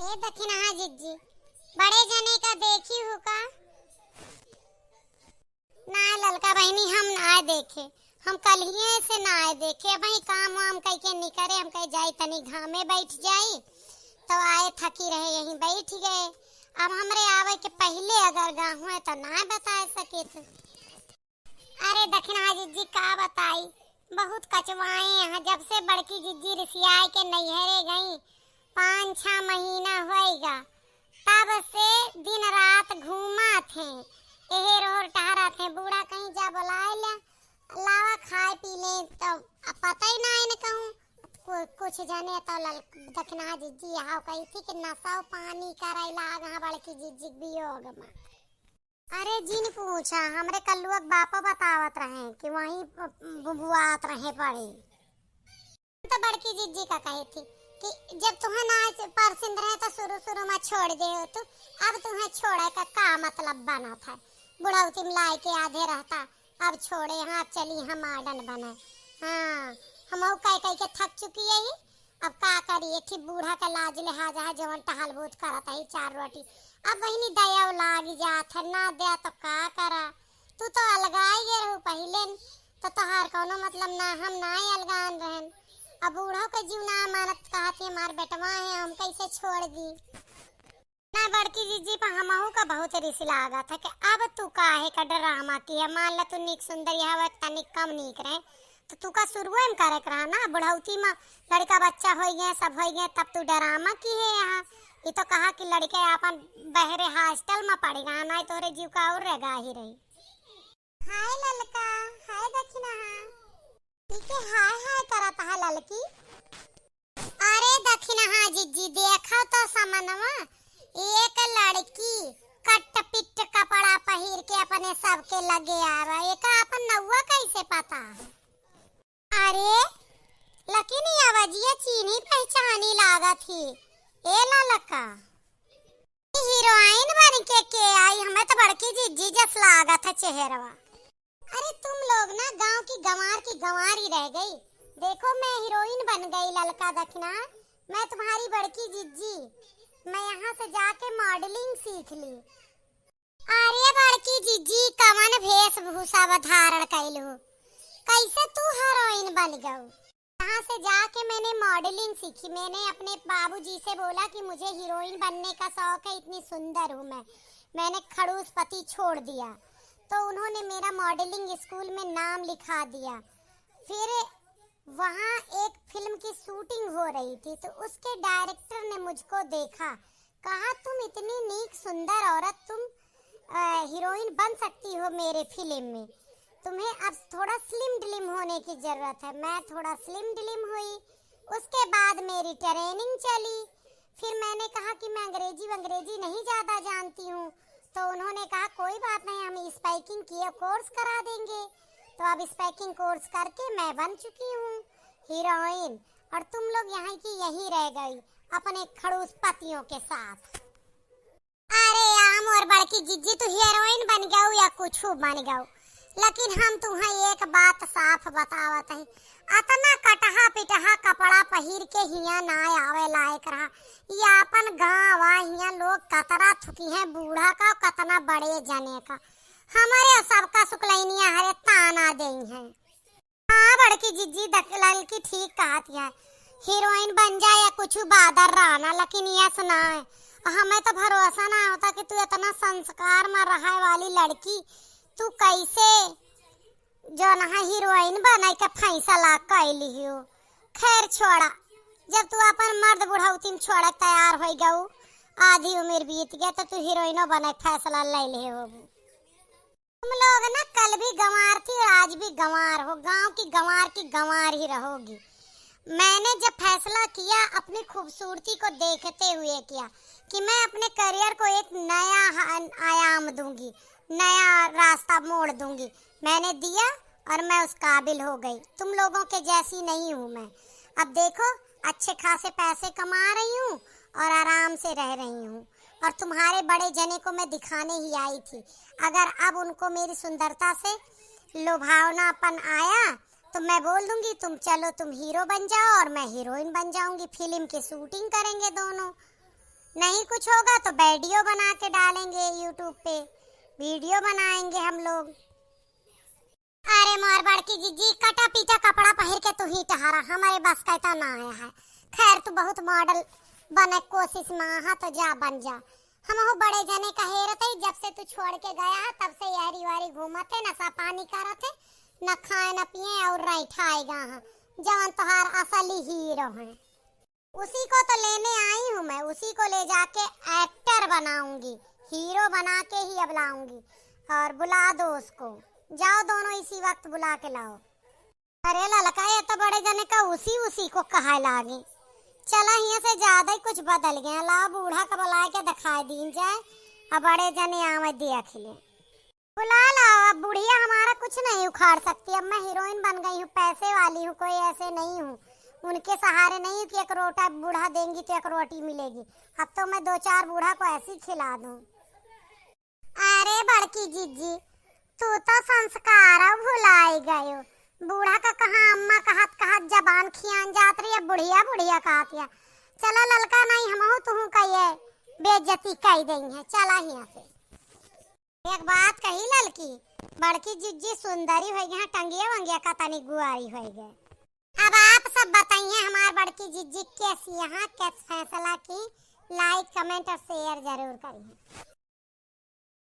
ए दखिन हाँ जिज्जी बड़े जने का देखी हो का ना ललका बहनी हम ना देखे। हम कल ही से ना देखे भाई काम वाम कई के नहीं करे। हम कहीं जाई तनी घामे बैठ जाई तो आए थकी रहे यहीं बैठ गए। अब हमरे आवे के पहले अगर गाँव है तो ना बता सके थे। अरे दखिन हाँ जिज्जी का बताई बहुत कचवाए यहाँ। जब से बड़की जिज्जी रिसियाए के नैहरे गई 5-6 महीना होएगा तब से दिन रात घूमा थे एहे रोर टहरा थे। बूढ़ा कहीं जा बुलाए लावा खाए पी ले तो पता ही ना है कहूँ कुछ जाने तो दखना जिज्जी यहाँ कही थी कि नशा पानी करैला हाँ बड़की जिज्जी वियोग में। अरे जिन पूछा हमरे कल्लुआ बापा बतावत रहे कि वहीं बुबुआत रहे पड़े। तो बड़की जिज्जी का कही थी कि जब तुम्हें ना परसिंद रहे तो शुरू में छोड़ दे हो तो अब तुम्हें छोड़े का मतलब बना था। बुढ़ौती में लाए के आधे रहता अब छोड़े। हाँ चली हम मॉडर्न बने। हाँ हम कह के थक चुकी है ही। अब का करिए थी बूढ़ा का लाज लिहाज है जवन टहल बहुत करता है 4 रोटी। अब वही दया लाग जात है ना दया तो का करा। तू तो अलगाई गे रहू पहले तो तोहार कोनो मतलब ना हम ना ही अलगान रहन। अब बूढ़ों के जीव ना मानत कहती हमार बेटवा है हम कैसे छोड़ दी ना। बड़की जीजी पर हमहू का बहुत रिस लागा था कि अब तू काहे का ड्रामा की है। मान ला तू निक सुंदर हवा तनिक कम निक रहे तो तू का शुरुए में करे रहा ना। बुढ़ौती में लड़का बच्चा हो गए सब हो गए तब तू ड्रामा की है यहाँ। ये तो कहा कि लड़के अपन बहरे हॉस्टल में पड़ेगा ना तोरे जीव का और रहेगा ही रही। हाय ललका हाय दक्षिणा ठीक है हाय हाय करता है ललकी। अरे दक्षिणा हाँ जिज्जी देखा तो समनवा एक लड़की कट पिट कपड़ा पहिर के अपने सबके लगे आ रहा है। का अपन नौवा कैसे पता। अरे लकी आवाजिया चीनी पहचानी लागा थी। ए ललका हीरोइन बन के आई हमें तो बड़की जिज्जी जस लागा था चेहरवा। अरे तुम लोग ना गांव की गंवार ही रह गई। देखो मैं हीरोइन बन गई ललका दखना। मैं तुम्हारी बड़की जिज्जी मैं यहाँ से जाके मॉडलिंग सीख ली। अरे बड़की जिज्जी कवन वेशभूषा धारण कैलू कैसे तू हीरोइन बन गऊ। यहाँ से जाके मैंने मॉडलिंग सीखी। मैंने अपने बाबूजी से बोला कि मुझे हीरोइन बनने का शौक है इतनी सुंदर हूँ मैंने खड़ूस पति छोड़ दिया तो उन्होंने मेरा मॉडलिंग स्कूल में नाम लिखा दिया। फिर वहाँ एक फिल्म की शूटिंग हो रही थी तो उसके डायरेक्टर ने मुझको देखा कहा तुम इतनी नीक सुंदर औरत तुम हीरोइन बन सकती हो मेरे फिल्म में। तुम्हें अब थोड़ा स्लिम डिलिम होने की जरूरत है। मैं थोड़ा स्लिम डिलिम हुई। उसके बाद मेरी ट्रेनिंग चली। फिर मैंने कहा कि मैं अंग्रेजी नहीं ज़्यादा जानती हूँ तो उन्होंने कहा कोई बात नहीं हम स्पीकिंग की कोर्स करा देंगे। तो अब स्पीकिंग कोर्स करके मैं बन चुकी हूँ हीरोइन और तुम लोग यहाँ की यही रह गई अपने खड़ूस पतियों के साथ। अरे आम और बड़की जिज्जी तू हीरोइन बन गऊ या कुछ बन गऊ लेकिन हम तुम्हें एक बात साफ बतावत है। अतना कटहा पिटहा कपड़ा पहिर के हिया ना आवे लायक रहा। ये अपन गाँव हिया लोग कतरा थुकी है बूढ़ा का कतना बड़े जने का हमारे सबका सुकलैनिया हरे ताना दे हैं। हाँ बड़की जिज्जी दखलाल की ठीक कहती है हीरोइन बन जाए या कुछ बादर रहना लेकिन यह सुना है हमें तो भरोसा ना होता कि तू इतना संस्कार में रहा वाली लड़की तू कैसे जो ना हीरोइन बनाई का फैसला कैली हो। खैर छोड़ा जब तू अपन मर्द बुढ़ौती में छोड़ा तैयार हो गऊ आधी उम्र बीत गया तो तू हीरोइनो बने फैसला ले ले हो। तुम लोग ना कल भी गंवार थी और आज भी गंवार हो। गांव की गंवार ही रहोगी। मैंने जब फैसला किया अपनी खूबसूरती को देखते हुए किया कि मैं अपने करियर को एक नया आयाम दूंगी नया रास्ता मोड़ दूंगी। मैंने दिया और मैं उस काबिल हो गई। तुम लोगों के जैसी नहीं हूँ मैं। अब देखो अच्छे खासे पैसे कमा रही हूँ और आराम से रह रही हूँ और तुम्हारे बड़े जने को मैं दिखाने ही आई थी। अगर अब उनको मेरी सुंदरता से लुभावनापन आया तो मैं बोल दूंगी तुम चलो तुम हीरो बन जाओ और मैं हीरोइन बन जाऊंगी। फिल्म की शूटिंग करेंगे दोनों। नहीं कुछ होगा तो वीडियो बना के डालेंगे यूट्यूब पे, वीडियो बनाएंगे हम लोग। अरे मोर बड़की जीजी, कटा पीटा कपड़ा पहन के तू ही टहरा, हमारे बस का इतना ना आया है। खैर तू बहुत मॉडल बने कोशिश में हा तो जा बन जा। हम हो बड़े जने कहे रहते, जब से तू छोड़ के गया है तब से यारी वारी घूमते, नशा पानी करते, न खाए न पिए और रही ठाएगा। जवन तोहार असली हीरो है, उसी को तो लेने आई हूँ मैं, उसी को ले जाके एक्टर बनाऊंगी, हीरो बना के ही अब लाऊंगी। और बुला दो उसको, जाओ दोनों इसी वक्त बुला के लाओ। अरे ललका, ये तो बड़े जने का उसी उसी को कहा लागे। चला यहाँ से ज्यादा ही कुछ बदल गया। लाओ बूढ़ा का बुला के दिखाई दी जाए, अब बड़े जने आवे देख ले। बुला लाओ, अब बुढ़िया हमारा कुछ नहीं उखाड़ सकती। अब मैं हीरोइन बन गई हूँ, पैसे वाली हूँ, कोई ऐसे नहीं हूँ, उनके सहारे नहीं कि एक रोटा बूढ़ा देंगी तो एक रोटी मिलेगी। अब तो मैं 2-4 बूढ़ा को ऐसी खिला दूं। अरे बड़की जीजी, तू तो संस्कार भुलाई गयो। बूढ़ा का कहा अम्मा कहत कहत जबान खियान जात रही है, बुढ़िया बुढ़िया कहतिया। चला ललका, नहीं हम तू कहिए बेइज्जती कही गई है। चला यहाँ से। एक बात कही ललकी, बड़की जीजी सुंदरी हो गई, टंगिया वंगिया का तनी गुआरी हो गए। अब आप सब बताइए हमार बड़की जीजी कैसी यहाँ कैसे फैसला की। लाइक कमेंट और शेयर जरूर करिए।